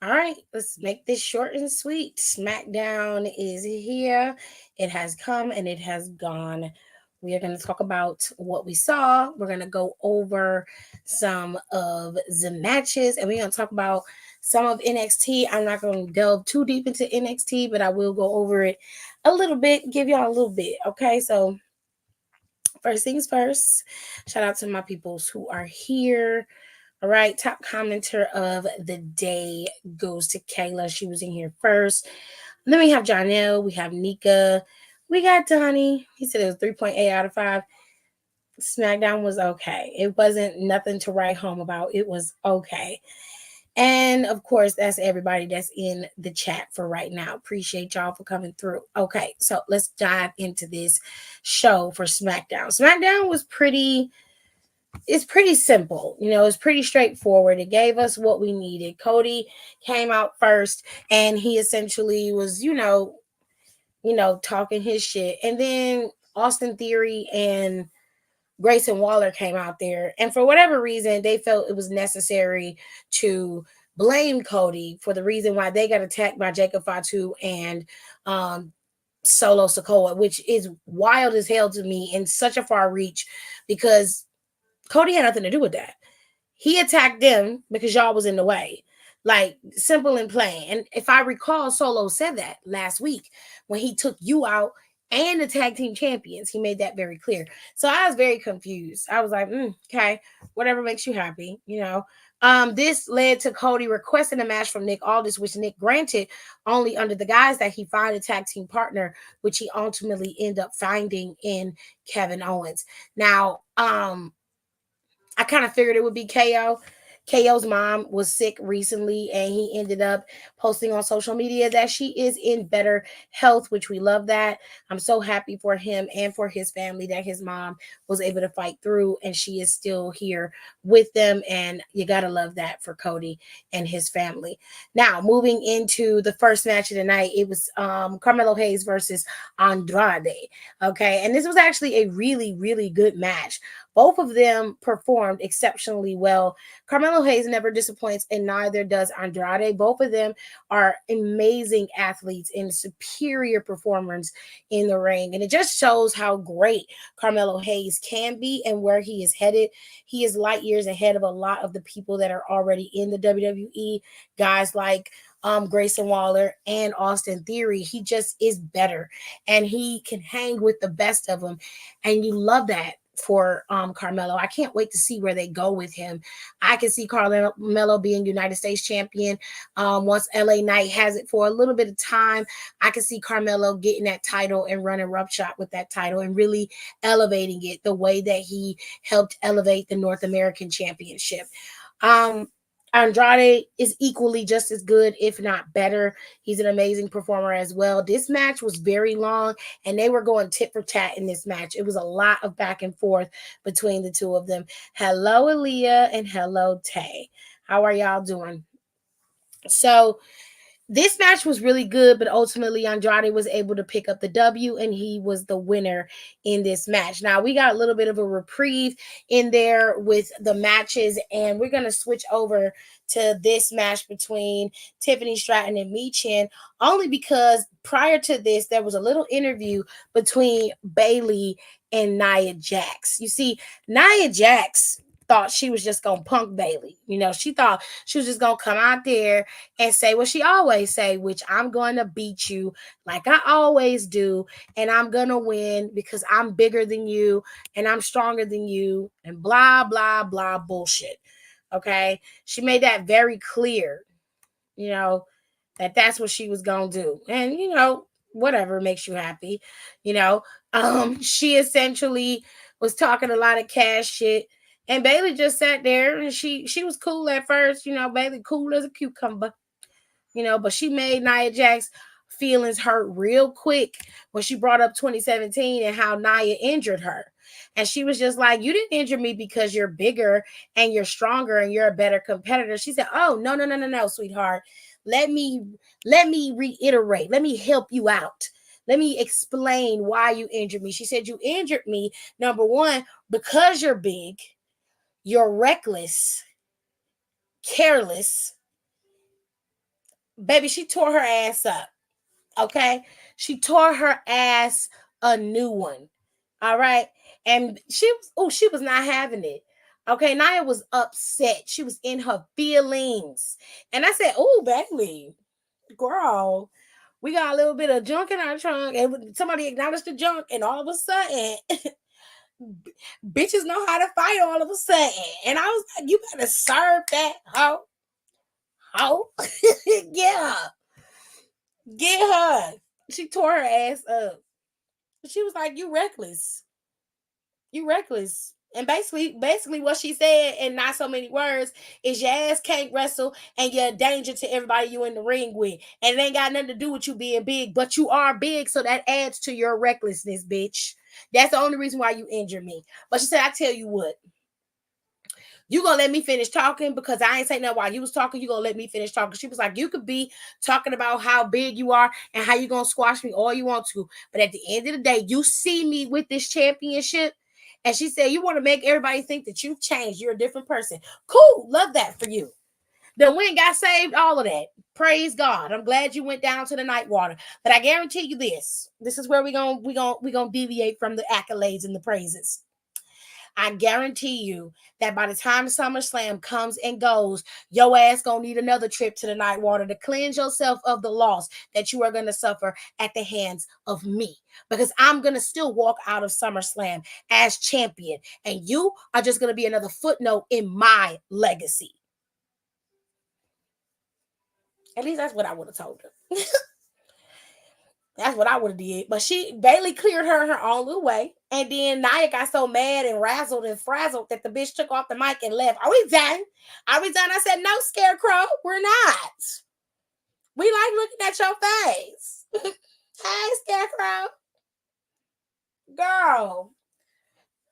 All right, let's make this short and sweet. Smackdown is here. It has come and it has gone. We are going to talk about what we saw. We're going to go over some of the matches and we're going to talk about some of NXT. I'm not going to delve too deep into NXT, but I will go over it a little bit, give y'all a little bit. Okay, so first things first, shout out to my peoples who are here. All right, top commenter of the day goes to Kayla. She was in here first. And then we have Janelle, we have Nika, we got Donnie. He said it was 3.8 out of 5. SmackDown was okay. It wasn't nothing to write home about. It was okay. And of course, that's everybody that's in the chat for right now. Appreciate y'all for coming through. Okay, so let's dive into this show for SmackDown. SmackDown was it's pretty simple. It's pretty straightforward. It gave us what we needed. Cody came out first and he essentially was, talking his shit. And then Austin Theory and Grayson Waller came out there. And for whatever reason, they felt it was necessary to blame Cody for the reason why they got attacked by Jacob Fatu and Solo Sikoa, which is wild as hell to me and such a far reach because Cody had nothing to do with that. He attacked them because y'all was in the way. Like, simple and plain. And if I recall, Solo said that last week when he took you out and the tag team champions. He made that very clear. So I was very confused. I was like, okay, whatever makes you happy. This led to Cody requesting a match from Nick Aldis, which Nick granted only under the guise that he find a tag team partner, which he ultimately ended up finding in Kevin Owens. Now, I kind of figured it would be KO. KO's mom was sick recently, and he ended up posting on social media that she is in better health, which we love that. I'm so happy for him and for his family that his mom was able to fight through, and she is still here with them. And you got to love that for Cody and his family. Now, moving into the first match of the night, it was Carmelo Hayes versus Andrade. Okay, and this was actually a really, really good match. Both of them performed exceptionally well. Carmelo Hayes never disappoints, and neither does Andrade. Both of them are amazing athletes and superior performers in the ring. And it just shows how great Carmelo Hayes can be and where he is headed. He is light years ahead of a lot of the people that are already in the WWE, guys like Grayson Waller and Austin Theory. He just is better and he can hang with the best of them. And you love that for Carmelo. I can't wait to see where they go with him. I can see Carmelo being United States champion once LA Knight has it for a little bit of time. I can see Carmelo getting that title and running roughshod with that title and really elevating it the way that he helped elevate the North American Championship. Andrade is equally just as good, if not better. He's an amazing performer as well. This match was very long, and they were going tit for tat in this match. It was a lot of back and forth between the two of them. Hello, Aaliyah, and hello, Tay. How are y'all doing? So, this match was really good, but ultimately Andrade was able to pick up the W and he was the winner in this match. Now we got a little bit of a reprieve in there with the matches, and we're going to switch over to this match between Tiffany Stratton and Michin, only because prior to this, there was a little interview between Bayley and Nia Jax. You see, Nia Jax thought she was just gonna punk Bayley. She thought she was just gonna come out there and say what she always say, which I'm going to beat you like I always do, and I'm gonna win because I'm bigger than you and I'm stronger than you, and blah blah blah bullshit. Okay, she made that very clear. You know that's what she was gonna do, and whatever makes you happy. She essentially was talking a lot of cash shit. And Bayley just sat there and she was cool at first, Bayley cool as a cucumber, but she made Nia Jax feelings hurt real quick when she brought up 2017 and how Nia injured her. And she was just like, you didn't injure me because you're bigger and you're stronger and you're a better competitor. She said, oh, no, sweetheart. Let me reiterate. Let me help you out. Let me explain why you injured me. She said, you injured me, number one, because you're big, you're reckless, careless, Baby, she tore her ass up. Okay? She tore her ass a new one. All right? And she was not having it. Okay, Nia was upset. She was in her feelings. And I said, "Oh, Bailey, girl, we got a little bit of junk in our trunk." And somebody acknowledged the junk, and all of a sudden, bitches know how to fight all of a sudden. And I was like, "You better serve that hoe. Hoe." Yeah. Get her. She tore her ass up. She was like, "You reckless. You reckless." And basically what she said in not so many words is your ass can't wrestle and you're a danger to everybody you in the ring with. And it ain't got nothing to do with you being big, but you are big, so that adds to your recklessness, bitch. That's the only reason why you injured me. But she said, "I tell you what, you gonna let me finish talking because I ain't saying nothing while you was talking. You gonna let me finish talking." She was like, "You could be talking about how big you are and how you gonna squash me all you want to, but at the end of the day, you see me with this championship." And she said, "You want to make everybody think that you've changed. You're a different person. Cool, love that for you. The win got saved, all of that. Praise God. I'm glad you went down to the night water. But I guarantee you this. This is where we gonna deviate from the accolades and the praises. I guarantee you that by the time SummerSlam comes and goes, your ass gonna need another trip to the night water to cleanse yourself of the loss that you are gonna suffer at the hands of me. Because I'm gonna still walk out of SummerSlam as champion, and you are just gonna be another footnote in my legacy. At least that's what I would have told her. That's what I would have did. But Bailey cleared her own little way. And then Nia got so mad and razzled and frazzled that the bitch took off the mic and left. "Are we done? Are we done?" I said, "No, Scarecrow, we're not. We like looking at your face." "Hey, Scarecrow." Girl.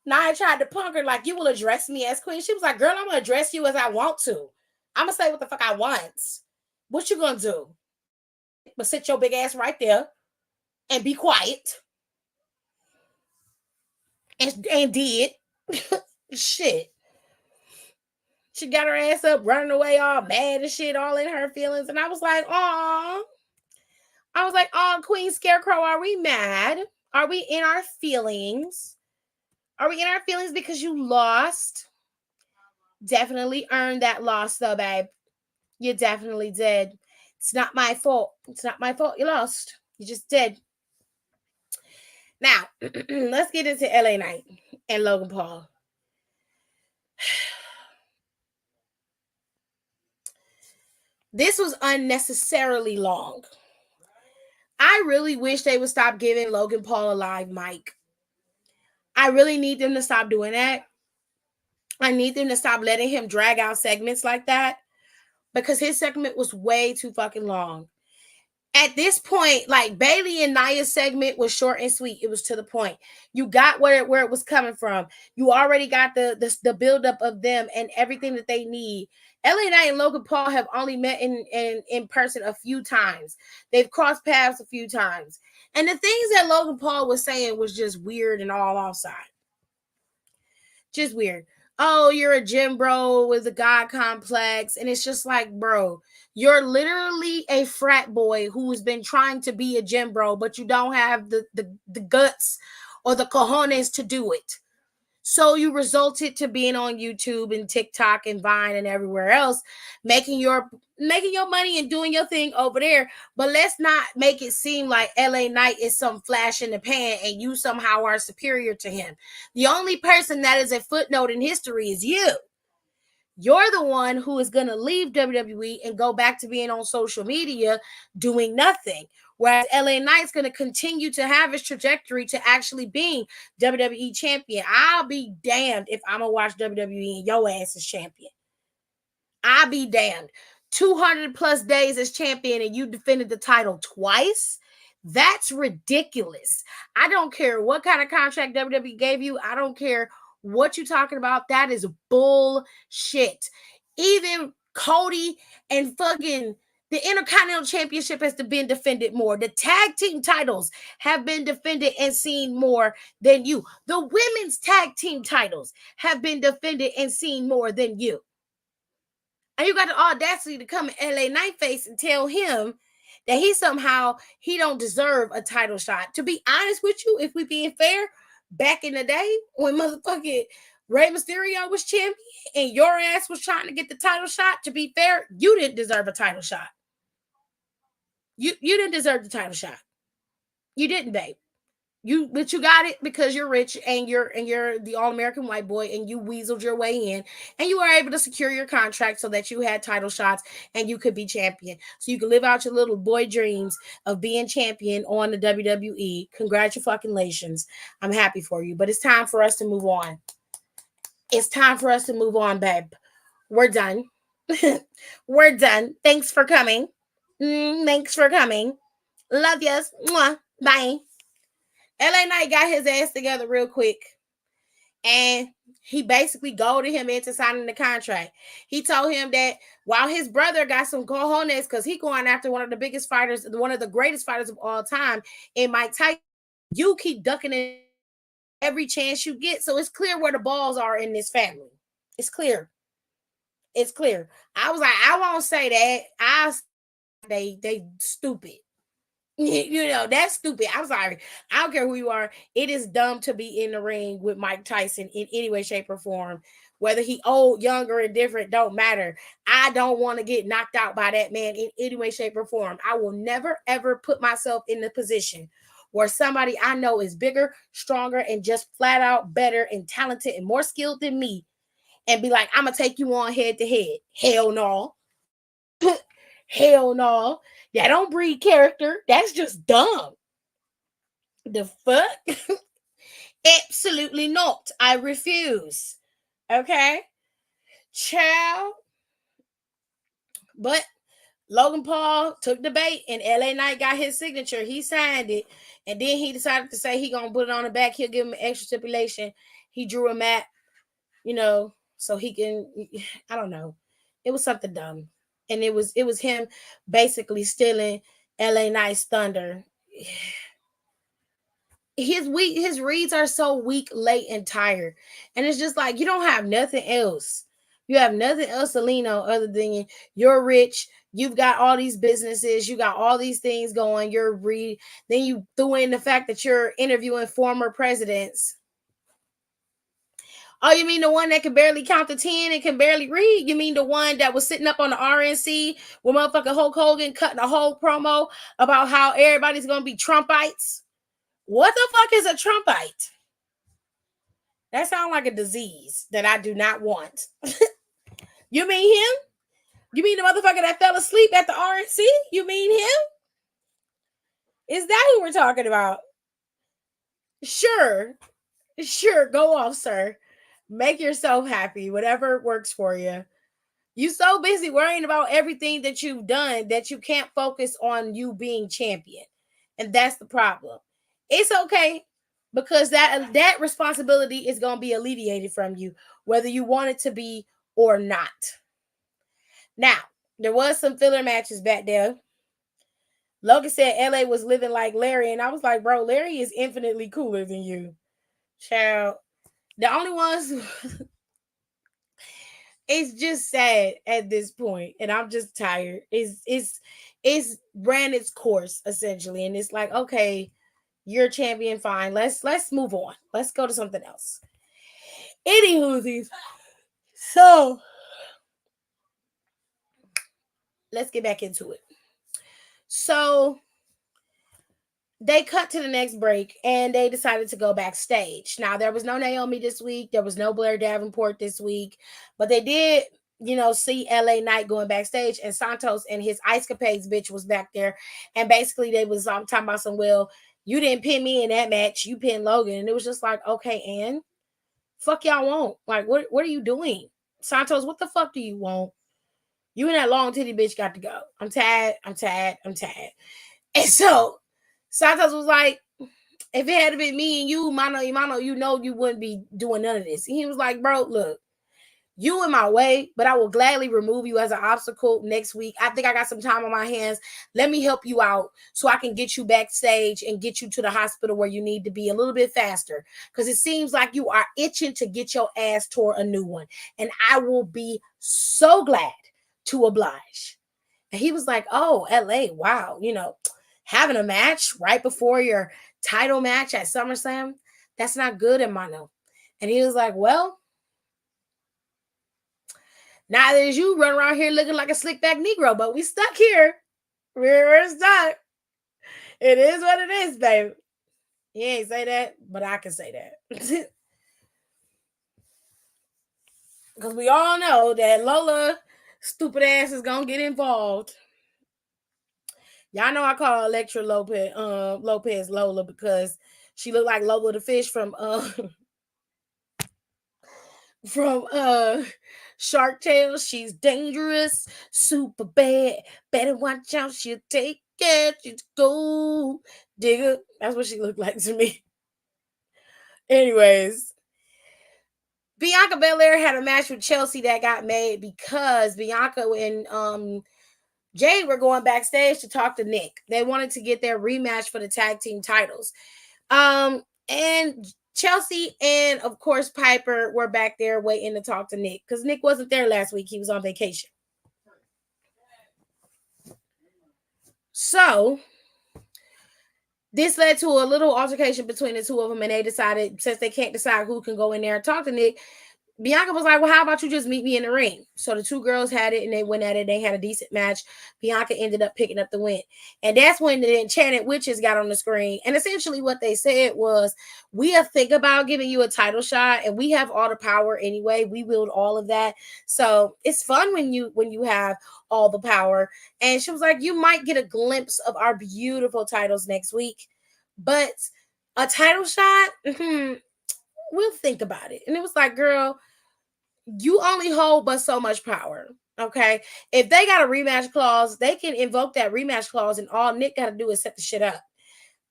Nia tried to punk her like, "You will address me as queen." She was like, "Girl, I'm going to address you as I want to. I'm going to say what the fuck I want. What you going to do? But sit your big ass right there and be quiet." And did. Shit. She got her ass up, running away, all mad and shit, all in her feelings. And I was like, "Aw." I was like, "Oh, Queen Scarecrow, are we mad? Are we in our feelings? Are we in our feelings because you lost?" Definitely earned that loss, though, babe. You definitely did. It's not my fault. It's not my fault you lost. You just did. Now, let's get into LA Knight and Logan Paul. This was unnecessarily long. I really wish they would stop giving Logan Paul a live mic. I really need them to stop doing that. I need them to stop letting him drag out segments like that because his segment was way too fucking long. At this point, like Bailey and Nia's segment was short and sweet. It was to the point. You got where it was coming from. You already got the buildup of them and everything that they need. LA Knight and Logan Paul have only met in person a few times. They've crossed paths a few times. And the things that Logan Paul was saying was just weird and all offside. Just weird. "Oh, you're a gym bro with a god complex." And it's just like, bro, you're literally a frat boy who's been trying to be a gym bro, but you don't have the guts or the cojones to do it. So you resulted to being on YouTube and TikTok and Vine and everywhere else, making your money and doing your thing over there. But let's not make it seem like LA Knight is some flash in the pan and you somehow are superior to him. The only person that is a footnote in history is you. You're the one who is going to leave WWE and go back to being on social media doing nothing. Whereas LA Knight's going to continue to have his trajectory to actually being WWE champion. I'll be damned if I'm going to watch WWE and your ass is champion. I'll be damned. 200 plus days as champion and you defended the title twice? That's ridiculous. I don't care what kind of contract WWE gave you. I don't care what you talking about. That is bullshit. Even Cody and fucking the Intercontinental Championship has been defended more. The tag team titles have been defended and seen more than you. The women's tag team titles have been defended and seen more than you. And you got the audacity to come in LA Knight face and tell him that he don't deserve a title shot. To be honest with you, if we being fair, back in the day when motherfucking Rey Mysterio was champion and your ass was trying to get the title shot, to be fair, you didn't deserve a title shot. You didn't deserve the title shot. You didn't, babe. But you got it because you're rich and you're the all-American white boy and you weaseled your way in and you were able to secure your contract so that you had title shots and you could be champion. So you could live out your little boy dreams of being champion on the WWE. Congratulations. I'm happy for you. But it's time for us to move on. It's time for us to move on, babe. We're done. We're done. Thanks for coming. Thanks for coming. Love yous. Mwah. Bye. LA Knight got his ass together real quick. And he basically goaded him into signing the contract. He told him that while his brother got some cojones because he going after one of the biggest fighters, one of the greatest fighters of all time in Mike Tyson, you keep ducking in every chance you get. So it's clear where the balls are in this family. It's clear. It's clear. I was like, I won't say that. They stupid. You know, that's stupid. I'm sorry. I don't care who you are. It is dumb to be in the ring with Mike Tyson in any way, shape, or form. Whether he old, younger, and different, don't matter. I don't want to get knocked out by that man in any way, shape, or form. I will never, ever put myself in the position where somebody I know is bigger, stronger, and just flat out better and talented and more skilled than me and be like, I'm going to take you on head to head. Hell no. Hell no. That don't breed character. That's just dumb. The fuck? Absolutely not. I refuse. Okay? Child. But Logan Paul took the bait and LA Knight got his signature. He signed it. And then he decided to say he gonna put it on the back. He'll give him an extra stipulation. He drew a map, you know, so he can, I don't know. It was something dumb. And it was him basically stealing LA Knight's thunder. His reads are so weak, late, and tired. And it's just like you don't have nothing else. You have nothing else to lean on other than you're rich. You've got all these businesses. You got all these things going. Then you threw in the fact that you're interviewing former presidents. Oh, you mean the one that can barely count to 10 and can barely read? You mean the one that was sitting up on the RNC with motherfucking Hulk Hogan cutting a whole promo about how everybody's going to be Trumpites? What the fuck is a Trumpite? That sounds like a disease that I do not want. You mean him? You mean the motherfucker that fell asleep at the RNC? You mean him? Is that who we're talking about? Sure. Go off, sir. Make yourself happy. Whatever works for you. You so busy worrying about everything that you've done that you can't focus on you being champion. And that's the problem. It's okay because that responsibility is going to be alleviated from you, whether you want it to be or not. Now, there was some filler matches back there. Logan said LA was living like Larry, and I was like, bro, Larry is infinitely cooler than you. Child. The only ones it's just sad at this point, and I'm just tired. It's ran its course essentially, and it's like, okay, you're a champion, fine. Let's move on. Let's go to something else. Anywho, so let's get back into it. So they cut to the next break and they decided to go backstage. Now, there was no Naomi this week. There was no Blair Davenport this week. But they did, see LA Knight going backstage. And Santos and his Ice Capades bitch was back there. And basically, they was talking about some, well, you didn't pin me in that match. You pinned Logan. And it was just like, okay, and fuck y'all want. Like, what are you doing? Santos, what the fuck do you want? You and that long titty bitch got to go. I'm tired. And so Santos was like, if it had been me and you, mano, you wouldn't be doing none of this. And he was like, bro, look, you in my way, but I will gladly remove you as an obstacle next week. I think I got some time on my hands. Let me help you out so I can get you backstage and get you to the hospital where you need to be a little bit faster. Because it seems like you are itching to get your ass toward a new one. And I will be so glad to oblige. And he was like, oh, LA, wow, having a match right before your title match at SummerSlam, that's not good in Mono. And he was like, well, neither is you run around here looking like a slick back Negro, but we stuck here. We're stuck. It is what it is, baby. He ain't say that, but I can say that. Because we all know that Lola stupid ass is gonna get involved. Y'all know I call Electra Lopez Lola because she looked like Lola the fish from from Shark Tale. She's dangerous, super bad. Better watch out, she'll take it. She's gold digger. That's what she looked like to me. Anyways, Bianca Belair had a match with Chelsea that got made because Bianca and Jade were going backstage to talk to Nick. They wanted to get their rematch for the tag team titles. And Chelsea and, of course, Piper were back there waiting to talk to Nick because Nick wasn't there last week. He was on vacation. So this led to a little altercation between the two of them, and they decided, since they can't decide who can go in there and talk to Nick, Bianca was like, well, how about you just meet me in the ring? So the two girls had it, and they went at it. They had a decent match. Bianca ended up picking up the win. And that's when the Enchanted Witches got on the screen. And essentially what they said was, we have think about giving you a title shot, and we have all the power anyway. We wield all of that. So it's fun when you have all the power. And she was like, you might get a glimpse of our beautiful titles next week. But a title shot, we'll think about it. And it was like, girl, you only hold but so much power. Okay. If they got a rematch clause, they can invoke that rematch clause, and all Nick got to do is set the shit up.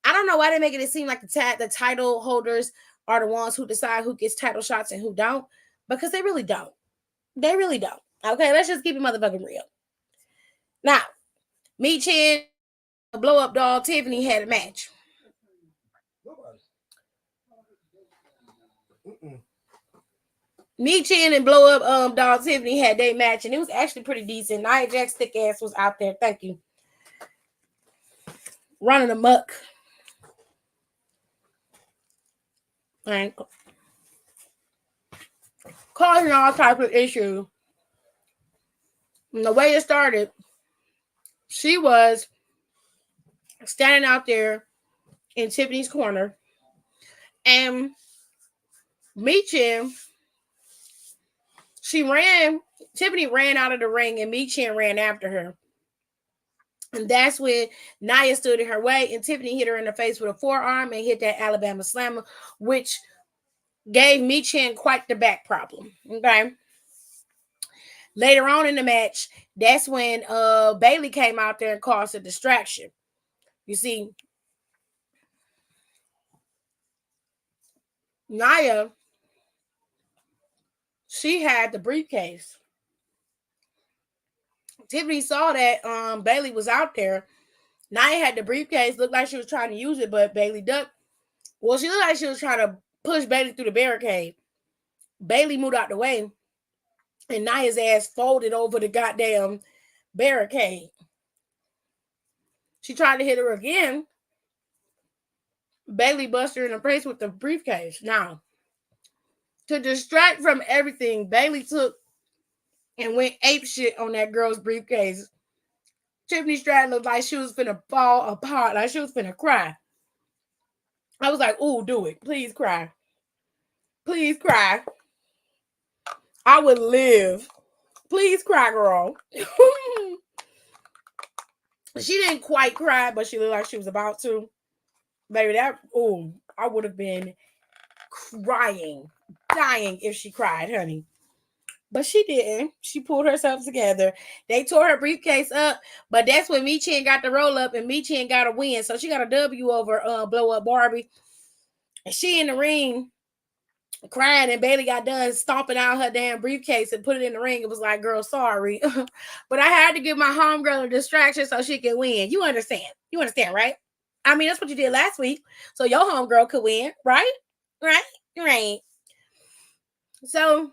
I don't know why they making it seem like the title holders are the ones who decide who gets title shots and who don't, because they really don't. They really don't. Okay. Let's just keep it motherfucking real. Now, Michin, blow up doll Tiffany had a match. Michin and blow up doll Tiffany had their match, and it was actually pretty decent. Nia Jax's thick ass was out there. Thank you. Running amok. And causing all types of issues. And the way it started, she was standing out there in Tiffany's corner, and Michin, Tiffany ran out of the ring, and Michin ran after her. And that's when Nia stood in her way, and Tiffany hit her in the face with a forearm and hit that Alabama slammer, which gave Michin quite the back problem. Okay. Later on in the match, that's when Bayley came out there and caused a distraction. You see, Nia, she had the briefcase. Tiffany saw that Bayley was out there. Nia had the briefcase, looked like she was trying to use it, but Bayley ducked. Well, she looked like she was trying to push Bayley through the barricade. Bayley moved out the way, and Nia's ass folded over the goddamn barricade. She tried to hit her again. Bayley busted her in the face with the briefcase. Now, to distract from everything, Bayley took and went ape shit on that girl's briefcase. Tiffany Stratton looked like she was finna fall apart, like she was finna cry. I was like, ooh, do it. Please cry. Please cry. I would live. Please cry, girl. She didn't quite cry, but she looked like she was about to. Baby, I would have been crying, dying if she cried, honey. But she didn't. She pulled herself together. They tore her briefcase up, but that's when Michin got the roll up, and Michin got a win. So she got a W over Blow Up Barbie. And she in the ring crying, and Bayley got done stomping out her damn briefcase and put it in the ring. It was like, girl, sorry. But I had to give my homegirl a distraction so she could win. You understand? You understand, right? I mean, that's what you did last week. So your homegirl could win, right? Right. So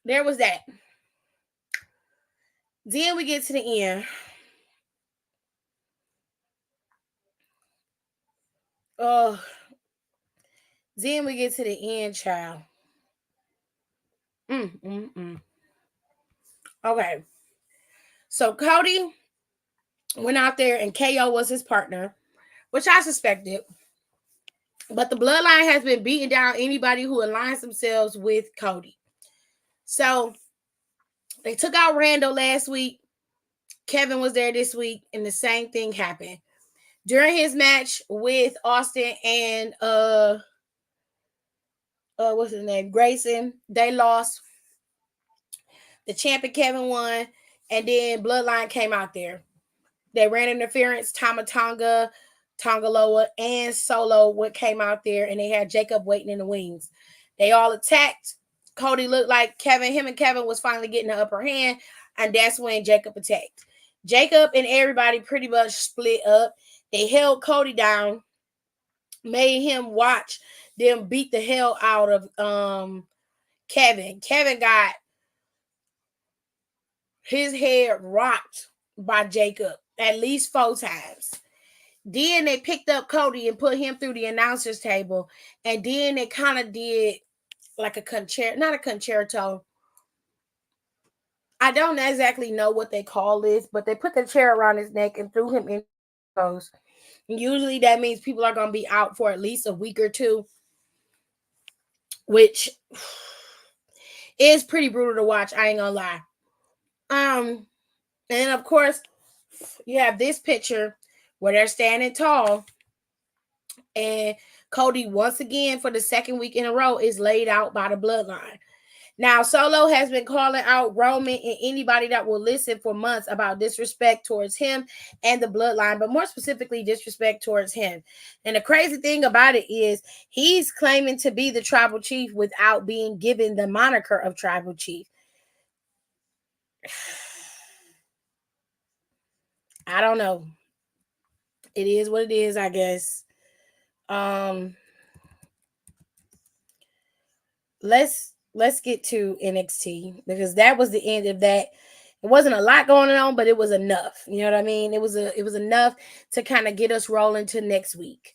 there was that. Then we get to the end. Oh, then we get to the end, child. Mm, mm, mm. Okay. So Cody went out there and KO was his partner, which I suspected. But the bloodline has been beating down anybody who aligns themselves with Cody. So they took out Randall last week. Kevin was there this week, and the same thing happened. During his match with Austin and what's his name? Grayson, they lost. The champion Kevin won, and then Bloodline came out there. They ran interference. Tonga, Tongaloa, and Solo what came out there, and they had Jacob waiting in the wings. They all attacked. Cody looked like him and Kevin was finally getting the upper hand, and that's when Jacob attacked. Jacob and everybody pretty much split up. They held Cody down, made him watch them beat the hell out of Kevin. Kevin got his head rocked by Jacob at least 4 times. Then they picked up Cody and put him through the announcers table. And then they kind of did like a concerto, not a concerto. I don't exactly know what they call this, but they put the chair around his neck and threw him in those. Usually that means people are going to be out for at least a week or two, which is pretty brutal to watch. I ain't going to lie. And of course, you have this picture where they're standing tall, and Cody, once again, for the second week in a row, is laid out by the bloodline. Now, Solo has been calling out Roman and anybody that will listen for months about disrespect towards him and the bloodline, but more specifically, disrespect towards him. And the crazy thing about it is he's claiming to be the tribal chief without being given the moniker of tribal chief. I don't know. It is what it is, I guess. Let's get to NXT because that was the end of that. It wasn't a lot going on, but it was enough. You know what I mean? It was enough to kind of get us rolling to next week.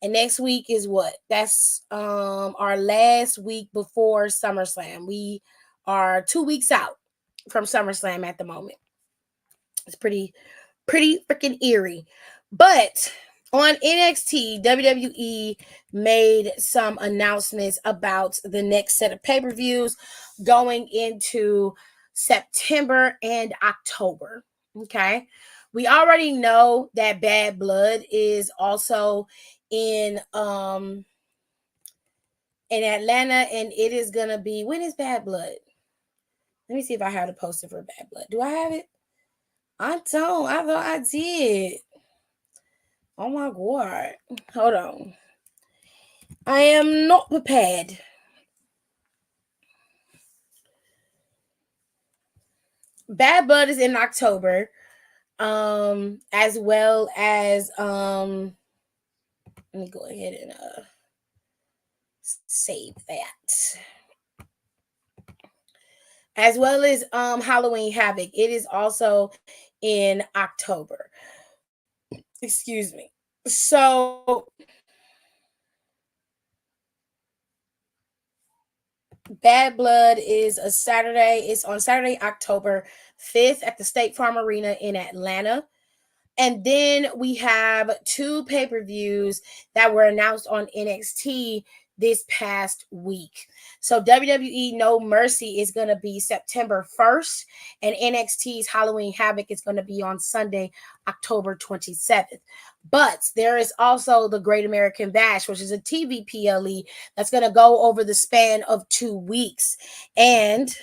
And next week is what? That's our last week before SummerSlam. We are 2 weeks out from SummerSlam at the moment. It's pretty freaking eerie. But on NXT, WWE made some announcements about the next set of pay-per-views going into September and October. Okay. We already know that Bad Blood is also in Atlanta, and it is gonna be, when is Bad Blood? Let me see if I have the poster for Bad Blood. Do I have it? I don't. I thought I did. Oh my god. Hold on. I am not prepared. Bad Blood is in October. As well as let me go ahead and save that. As well as Halloween Havoc. It is also in October. Excuse me. So Bad Blood is a Saturday. It's on Saturday, October 5th at the State Farm Arena in Atlanta. And then we have 2 pay-per-views that were announced on NXT this past week. So WWE No Mercy is going to be September 1st, and NXT's Halloween Havoc is going to be on Sunday, October 27th. But there is also the Great American Bash, which is a TV PLE that's going to go over the span of 2 weeks. And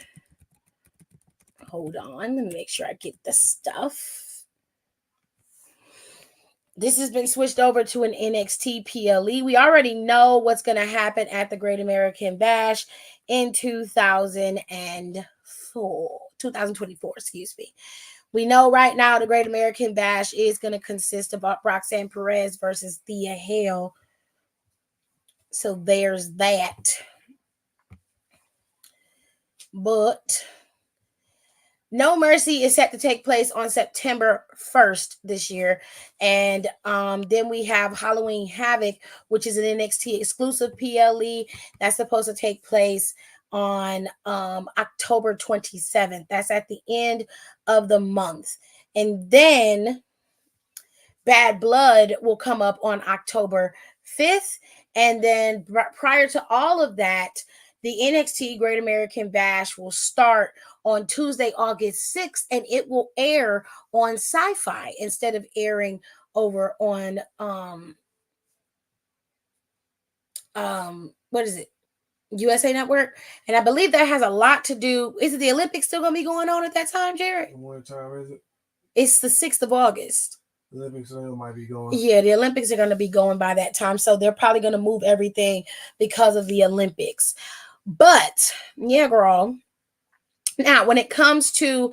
hold on, let me make sure I get the stuff. This has been switched over to an NXT PLE. We already know what's going to happen at the Great American Bash in 2024, excuse me. We know right now the Great American Bash is going to consist of Roxanne Perez versus Thea Hale. So there's that. But No Mercy is set to take place on September 1st this year. And then we have Halloween Havoc, which is an NXT exclusive PLE that's supposed to take place on October 27th. That's at the end of the month. And then Bad Blood will come up on October 5th. And then prior to all of that, the NXT Great American Bash will start on Tuesday, August 6th, and it will air on Sci-Fi instead of airing over on what is it? USA Network. And I believe that has a lot to do. Is it the Olympics still gonna be going on at that time, Jared? What time is it? It's the 6th of August. The Olympics might be going. Yeah, the Olympics are going to be going by that time. So they're probably going to move everything because of the Olympics. But yeah, girl. Now, when it comes to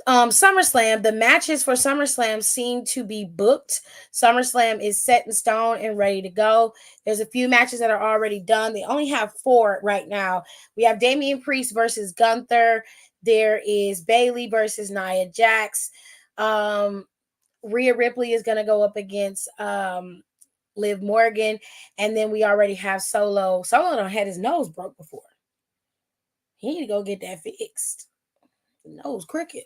SummerSlam, the matches for SummerSlam seem to be booked. SummerSlam is set in stone and ready to go. There's a few matches that are already done. They only have 4 right now. We have Damian Priest versus Gunther. There is Bayley versus Nia Jax. Rhea Ripley is going to go up against Liv Morgan. And then we already have Solo. Solo done had his nose broke before. He need to go get that fixed. Nose cricket.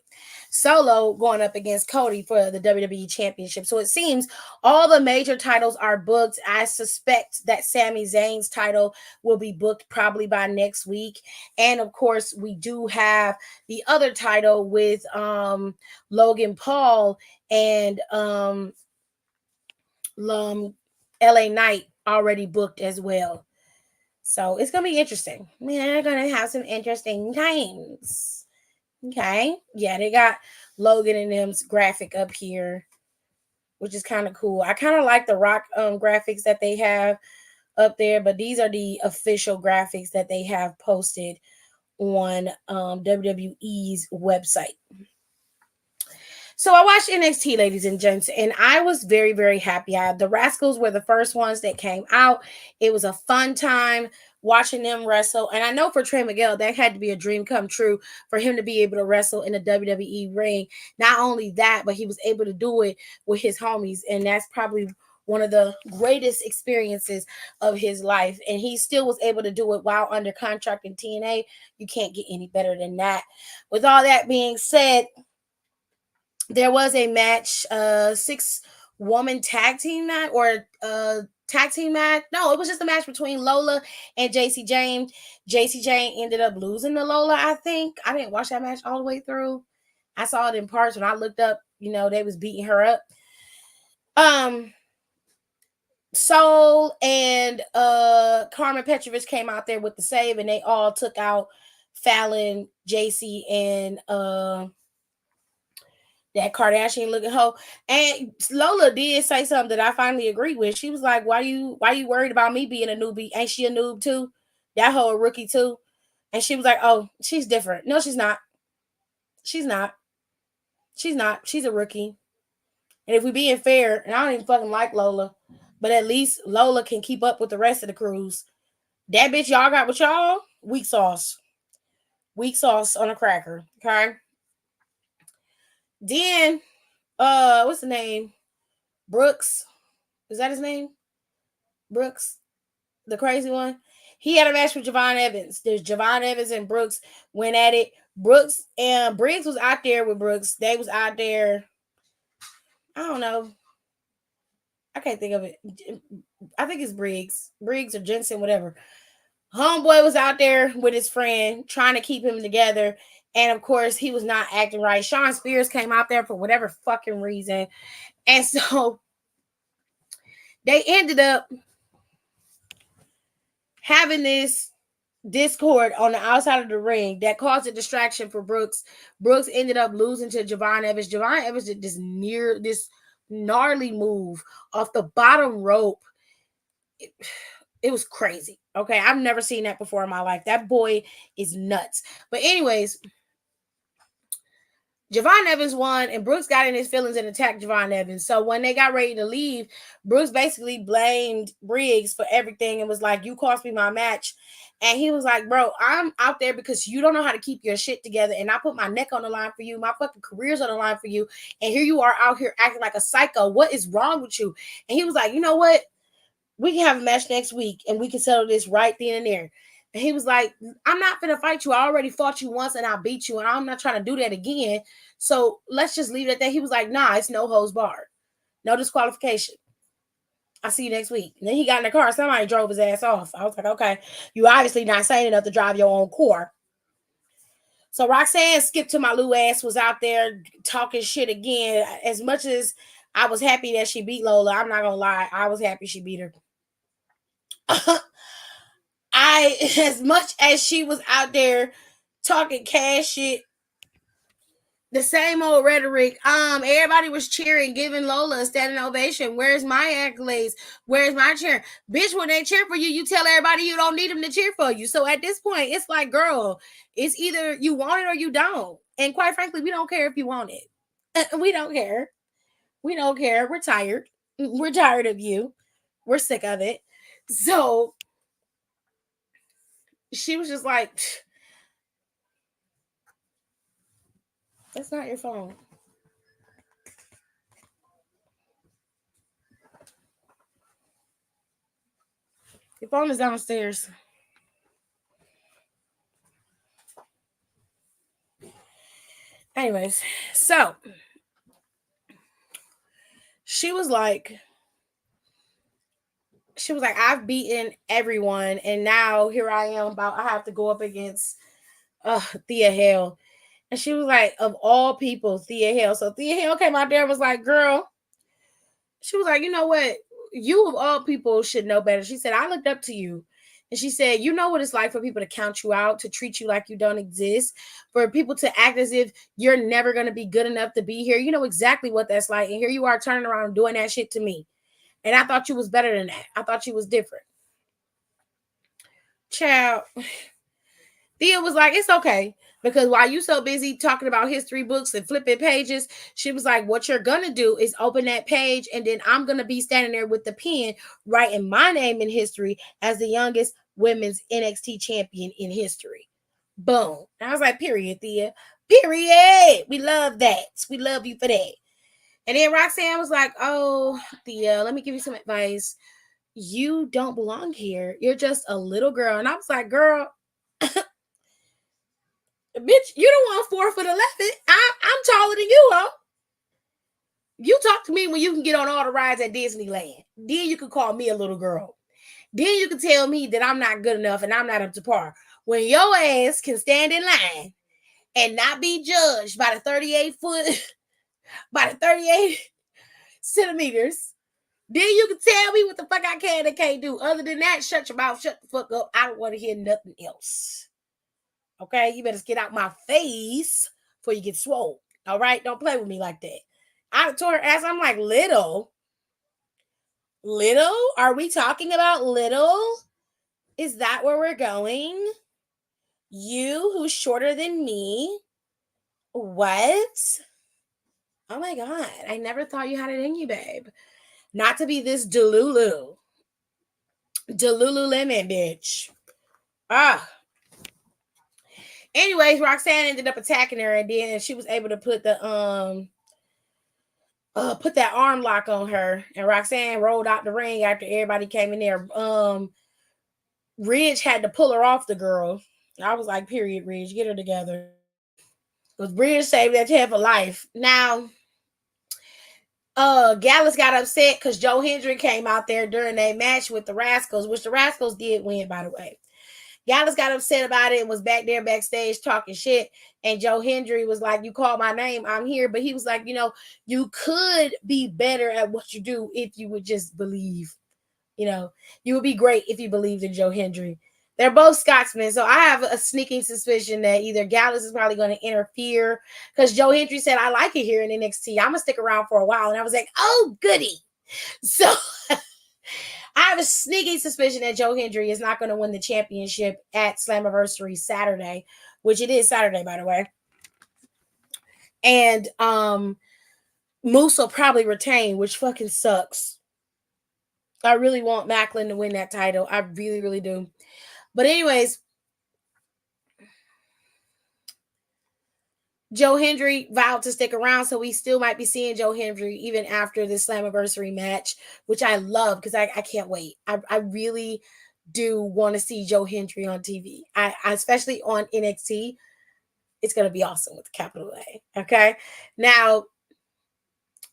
Solo going up against Cody for the WWE Championship. So it seems all the major titles are booked. I suspect that Sami Zayn's title will be booked probably by next week. And of course, we do have the other title with Logan Paul and LA Knight already booked as well. So it's gonna be interesting. We're gonna have some interesting times. Okay. Yeah, they got Logan and them's graphic up here, which is kind of cool. I kind of like the Rock graphics that they have up there, but these are the official graphics that they have posted on WWE's website. So I watched NXT, ladies and gents, and I was very, very happy. The Rascals were the first ones that came out. It was a fun time watching them wrestle. And I know for Trey Miguel, that had to be a dream come true for him to be able to wrestle in a WWE ring. Not only that, but he was able to do it with his homies. And that's probably one of the greatest experiences of his life. And he still was able to do it while under contract in TNA. You can't get any better than that. With all that being said, there was a match, 6-woman tag team match, or tag team match. No, it was just a match between Lola and JC Jane. JC Jane ended up losing to Lola, I think. I didn't watch that match all the way through. I saw it in parts when I looked up, they was beating her up. Soul and Carmen Petrovich came out there with the save, and they all took out Fallon, JC, and that Kardashian looking hoe. And Lola did say something that I finally agreed with. She was like, why you worried about me being a newbie? Ain't she a noob too? That hoe a rookie too? And she was like, oh, she's different. No, she's not. She's not. She's not. She's a rookie. And if we being fair, and I don't even fucking like Lola, but at least Lola can keep up with the rest of the crews. That bitch y'all got with y'all, weak sauce. Weak sauce on a cracker. Okay. Then, what's the name? Brooks. Is that his name? Brooks, the crazy one. He had a match with Javon Evans. There's Javon Evans and Brooks went at it. Brooks and Briggs was out there with Brooks. They was out there. I don't know. I can't think of it. I think it's Briggs or Jensen, whatever. Homeboy was out there with his friend trying to keep him together. And of course, he was not acting right. Sean Spears came out there for whatever fucking reason. And so they ended up having this discord on the outside of the ring that caused a distraction for Brooks. Brooks ended up losing to Javon Evans. Javon Evans did this gnarly move off the bottom rope. It was crazy. Okay, I've never seen that before in my life. That boy is nuts. But anyways, Javon Evans won, and Brooks got in his feelings and attacked Javon Evans. So when they got ready to leave, Brooks basically blamed Briggs for everything and was like, you cost me my match. And he was like, bro, I'm out there because you don't know how to keep your shit together. And I put my neck on the line for you. My fucking career's on the line for you. And here you are out here acting like a psycho. What is wrong with you? And he was like, you know what? We can have a match next week and we can settle this right then and there. And he was like, I'm not gonna fight you. I already fought you once and I beat you. And I'm not trying to do that again. So let's just leave it at that. He was like, nah, it's no holds barred. No disqualification. I'll see you next week. And then he got in the car. Somebody drove his ass off. I was like, okay, you obviously not sane enough to drive your own car. So Roxanne skipped to my Lou ass was out there talking shit again. As much as I was happy that she beat Lola, I'm not gonna lie, I was happy she beat her. As much as she was out there talking cash shit, the same old rhetoric. Everybody was cheering, giving Lola a standing ovation. Where's my accolades? Where's my cheer? Bitch, when they cheer for you, you tell everybody you don't need them to cheer for you. So at this point, it's like, girl, it's either you want it or you don't. And quite frankly, we don't care if you want it. We don't care. We don't care. We're tired. We're tired of you. We're sick of it. So she was just like, that's not your phone. Your phone is downstairs. Anyways, so she was like, I've beaten everyone, and now here I am I have to go up against Thea Hale. And she was like, of all people, Thea Hale. So Thea Hale came out there and was like, girl, she was like, you know what? You of all people should know better. She said, I looked up to you. And she said, you know what it's like for people to count you out, to treat you like you don't exist, for people to act as if you're never going to be good enough to be here. You know exactly what that's like. And here you are turning around and doing that shit to me. And I thought you was better than that. I thought you was different. Child. Thea was like, it's okay. Because while you so busy talking about history books and flipping pages, she was like, what you're going to do is open that page, and then I'm going to be standing there with the pen writing my name in history as the youngest women's NXT champion in history. Boom. And I was like, period, Thea. Period. We love that. We love you for that. And then Roxanne was like, oh, Thea, let me give you some advice. You don't belong here. You're just a little girl. And I was like, girl, bitch, you don't want 4'11". I'm taller than you, huh? You talk to me when you can get on all the rides at Disneyland. Then you can call me a little girl. Then you can tell me that I'm not good enough and I'm not up to par. When your ass can stand in line and not be judged by the 38 foot, by the 38 centimeters, then you can tell me what the fuck I can and can't do. Other than that, shut your mouth, shut the fuck up. I don't want to hear nothing else. Okay, you better get out my face before you get swole. All right, don't play with me like that. I told her ass, I'm like, little? Little? Are we talking about little? Is that where we're going? You, who's shorter than me? What? Oh my God, I never thought you had it in you, babe. Not to be this Delulu. Delululemon, bitch. Ah. Anyways, Roxanne ended up attacking her, and then she was able to put that arm lock on her, and Roxanne rolled out the ring after everybody came in there. Ridge had to pull her off the girl. I was like, period, Ridge, get her together. Because Ridge saved that head for life. Now, Gallus got upset because Joe Hendry came out there during a match with the Rascals, which the Rascals did win, by the way. Gallus got upset about it and was back there backstage talking shit. And Joe Hendry was like, you called my name, I'm here. But he was like, you could be better at what you do if you would just believe. You would be great if you believed in Joe Hendry. They're both Scotsmen. So I have a sneaking suspicion that either Gallus is probably going to interfere, because Joe Hendry said, I like it here in NXT. I'm going to stick around for a while. And I was like, oh, goody. So I have a sneaky suspicion that Joe Hendry is not going to win the championship at Slammiversary Saturday, which it is Saturday, by the way. And Moose will probably retain, which fucking sucks. I really want Macklin to win that title. I really, really do. But anyways, Joe Hendry vowed to stick around, so we still might be seeing Joe Hendry even after this Slammiversary match, which I love because I can't wait. I really do want to see Joe Hendry on TV. I especially on NXT. It's gonna be awesome with the capital A. Okay. Now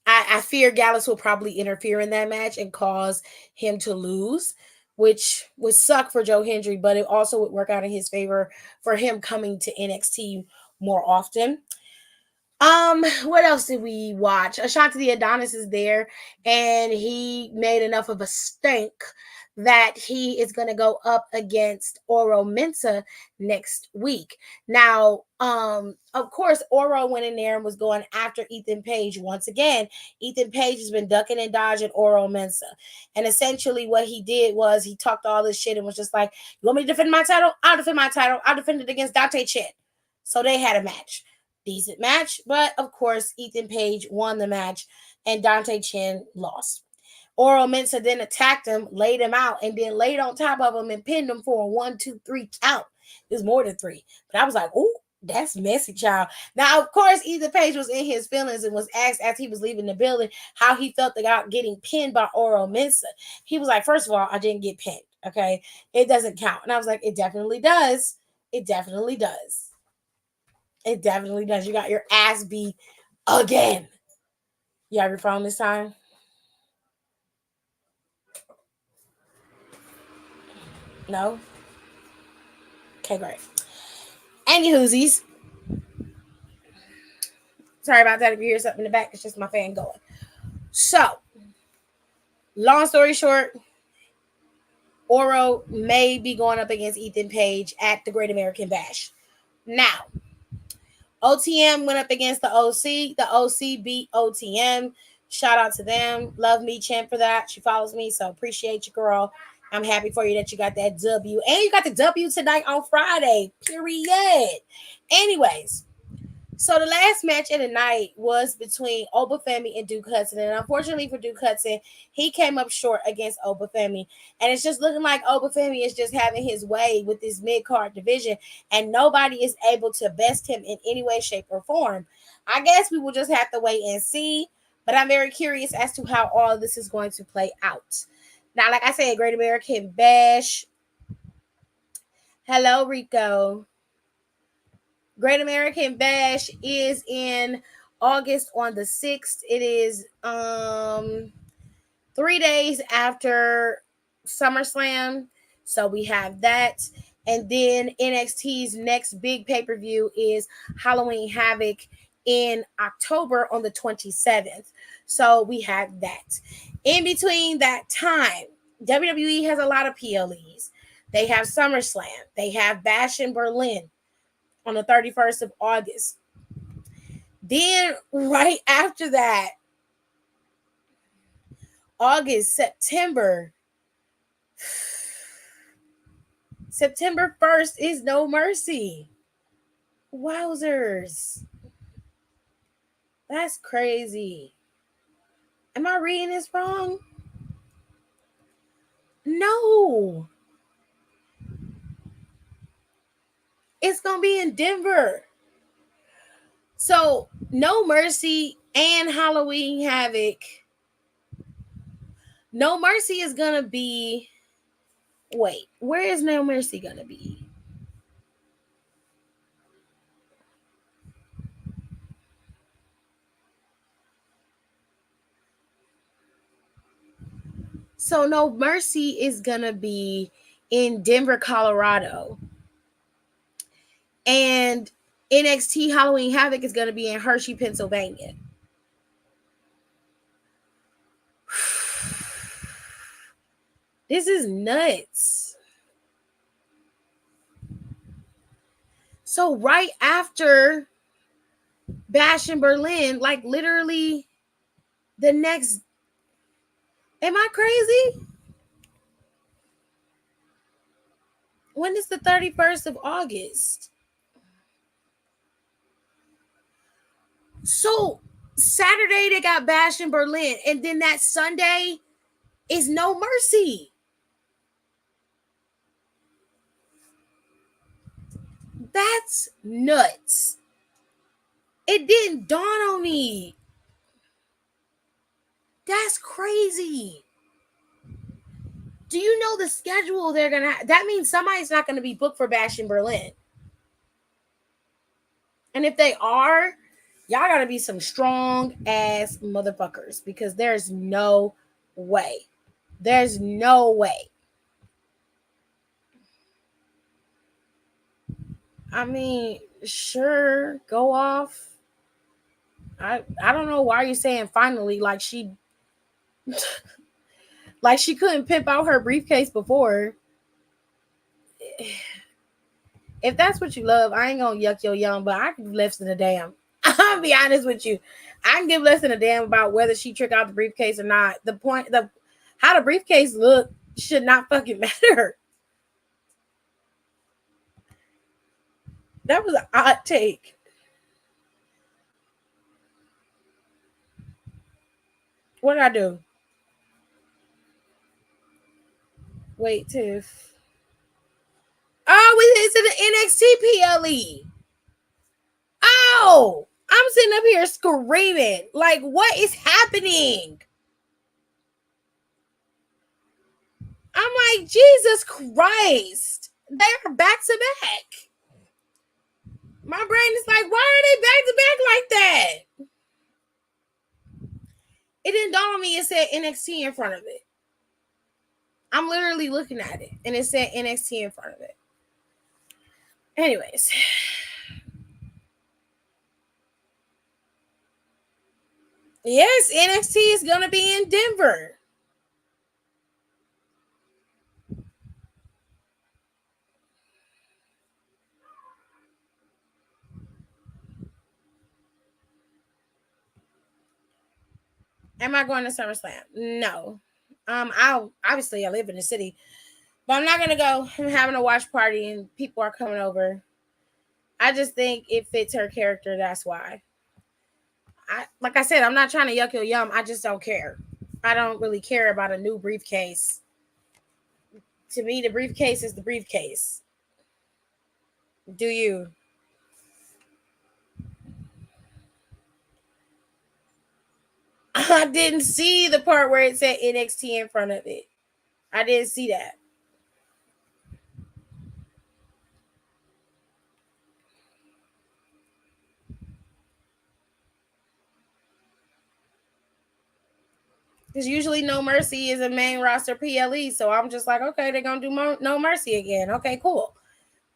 I fear Gallus will probably interfere in that match and cause him to lose, which would suck for Joe Hendry, but it also would work out in his favor for him coming to NXT more often. What else did we watch? Ashanti the Adonis is there, and he made enough of a stink that he is going to go up against Oro Mensah next week. Now, of course, Oro went in there and was going after Ethan Page once again. Ethan Page has been ducking and dodging Oro Mensah, and essentially what he did was he talked all this shit and was just like, "You want me to defend my title? I'll defend my title. I'll defend it against Dante Chen." So they had a match. Decent match, but of course, Ethan Page won the match and Dante Chen lost. Oro Mensah then attacked him, laid him out, and then laid on top of him and pinned him for a 1, 2, 3 count. It was more than 3. But I was like, "Ooh, that's messy, child." Now, of course, Ethan Page was in his feelings and was asked as he was leaving the building how he felt about getting pinned by Oro Mensah. He was like, "First of all, I didn't get pinned, okay? It doesn't count." And I was like, "It definitely does. It definitely does. It definitely does. You got your ass beat again." You have your phone this time? No? Okay, great. Any whoosies. Sorry about that if you hear something in the back. It's just my fan going. So, long story short, Oro may be going up against Ethan Page at the Great American Bash. Now, OTM went up against the OC. The OC beat OTM. Shout out to them. Love me, champ, for that. She follows me, so appreciate you, girl. I'm happy for you that you got that W. And you got the W tonight on Friday. Period. Anyways, so the last match of the night was between Obafemi and Duke Hudson. And unfortunately for Duke Hudson, he came up short against Obafemi. And it's just looking like Obafemi is just having his way with this mid-card division. And nobody is able to best him in any way, shape, or form. I guess we will just have to wait and see. But I'm very curious as to how all of this is going to play out. Now, like I said, Great American Bash. Hello, Rico. Great American Bash is in August on the 6th. It is 3 days after SummerSlam. So we have that. And then NXT's next big pay-per-view is Halloween Havoc in October on the 27th. So we have that. In between that time, WWE has a lot of PLEs. They have SummerSlam. They have Bash in Berlin on the 31st of August. Then right after that, August, September 1st is No Mercy. Wowzers. That's crazy. Am I reading this wrong? No. It's going to be in Denver. So, No Mercy and Halloween Havoc. No Mercy is going to be... Wait, where is No Mercy going to be? So No Mercy is going to be in Denver, Colorado. And NXT Halloween Havoc is going to be in Hershey, Pennsylvania. This is nuts. So right after Bash in Berlin, like literally the next... Am I crazy? When is the 31st of August? So Saturday they got Bash in Berlin, and then that Sunday is No Mercy. That's nuts. It didn't dawn on me. That's crazy. Do you know the schedule they're gonna that means somebody's not gonna be booked for Bash in Berlin. And if they are, y'all gotta be some strong ass motherfuckers because there's no way. There's no way. I mean, sure, go off. I don't know why you're saying finally like she couldn't pimp out her briefcase before. If that's what you love, I ain't gonna yuck your yum, but I can give less than a damn. I'll be honest with you. I can give less than a damn about whether she trick out the briefcase or not. The how the briefcase look should not fucking matter. That was an odd take. What did I do? Wait, Tiff. Oh, it's in the NXT PLE. Oh, I'm sitting up here screaming. Like, what is happening? I'm like, Jesus Christ. They're back to back. My brain is like, why are they back to back like that? It didn't dawn on me it said NXT in front of it. I'm literally looking at it and it said NXT in front of it. Anyways. Yes, NXT is going to be in Denver. Am I going to SummerSlam? No. I live in the city, but I'm not gonna go. I'm having a watch party and people are coming over. I just think it fits her character. That's why. Like I said, I'm not trying to yuck your yum. I just don't care. I don't really care about a new briefcase. To me, the briefcase is the briefcase. Do you? I didn't see the part where it said NXT in front of it. I didn't see that. Because usually No Mercy is a main roster PLE. So I'm just like, okay, they're going to do No Mercy again. Okay, cool.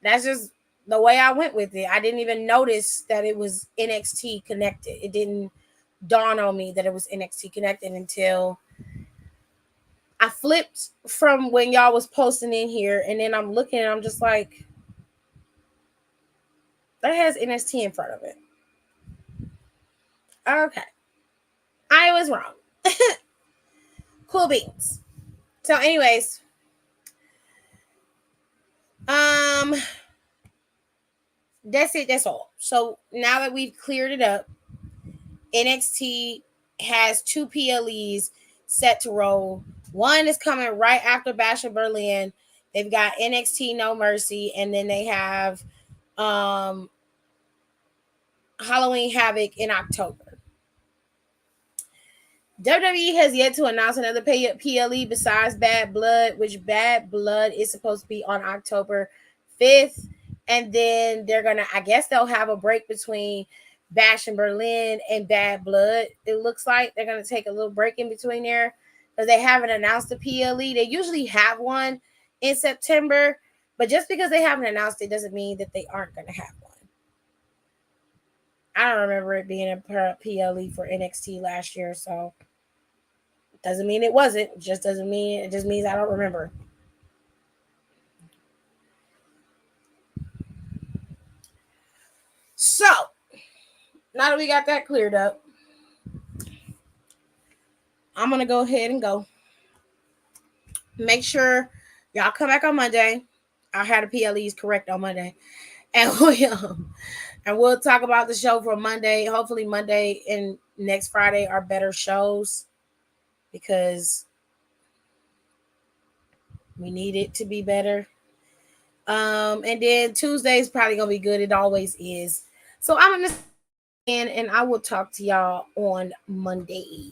That's just the way I went with it. I didn't even notice that it was NXT connected. It didn't dawn on me that it was NXT connected until I flipped from when y'all was posting in here. And then I'm looking and I'm just like, that has NXT in front of it. Okay. I was wrong. Cool beans. So, anyways, that's it. That's all. So now that we've cleared it up, NXT has two PLEs set to roll. One is coming right after Bash of Berlin. They've got NXT No Mercy, and then they have Halloween Havoc in October. WWE has yet to announce another PLE besides Bad Blood, which Bad Blood is supposed to be on October 5th. And then I guess they'll have a break between Bash in Berlin and Bad Blood. It looks like they're going to take a little break in between there because they haven't announced the PLE. They usually have one in September, but just because they haven't announced it doesn't mean that they aren't going to have one. I don't remember it being a PLE for NXT last year, so doesn't mean it wasn't. It just doesn't mean it just means I don't remember. So now that we got that cleared up, I'm gonna go ahead and go. Make sure y'all come back on Monday. I'll have the PLEs correct on Monday, and we'll talk about the show for Monday. Hopefully, Monday and next Friday are better shows because we need it to be better. And then Tuesday's probably gonna be good. It always is. So I'm gonna say and I will talk to y'all on Monday.